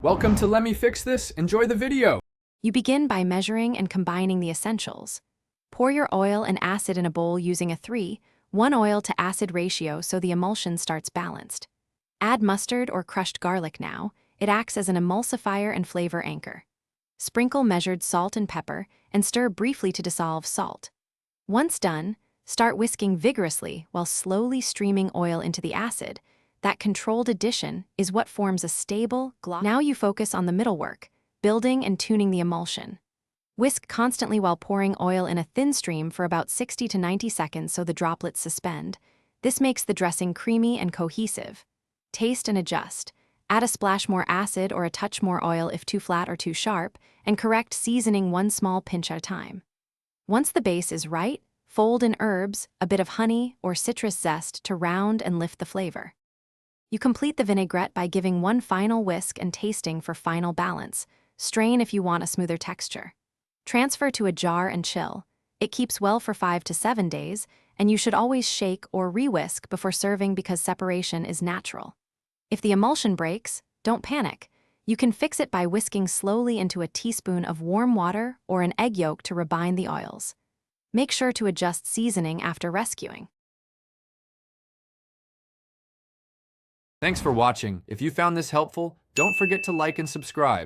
Welcome to Let Me Fix This. Enjoy the video. You begin by measuring and combining the essentials. Pour your oil and acid in a bowl using a 3:1 oil to acid ratio so the emulsion starts balanced. Add mustard or crushed garlic now. It acts as an emulsifier and flavor anchor. Sprinkle measured salt and pepper and stir briefly to dissolve salt. Once done, start whisking vigorously while slowly streaming oil into the acid. That controlled addition is what forms a stable, glossy. Now you focus on the middle work, building and tuning the emulsion. Whisk constantly while pouring oil in a thin stream for about 60 to 90 seconds so the droplets suspend. This makes the dressing creamy and cohesive. Taste and adjust. Add a splash more acid or a touch more oil if too flat or too sharp, and correct seasoning one small pinch at a time. Once the base is right, fold in herbs, a bit of honey, or citrus zest to round and lift the flavor. You complete the vinaigrette by giving one final whisk and tasting for final balance. Strain if you want a smoother texture. Transfer to a jar and chill. It keeps well for 5 to 7 days, and you should always shake or re-whisk before serving because separation is natural. If the emulsion breaks, don't panic. You can fix it by whisking slowly into a teaspoon of warm water or an egg yolk to rebind the oils. Make sure to adjust seasoning after rescuing. Thanks for watching. If you found this helpful, don't forget to like and subscribe.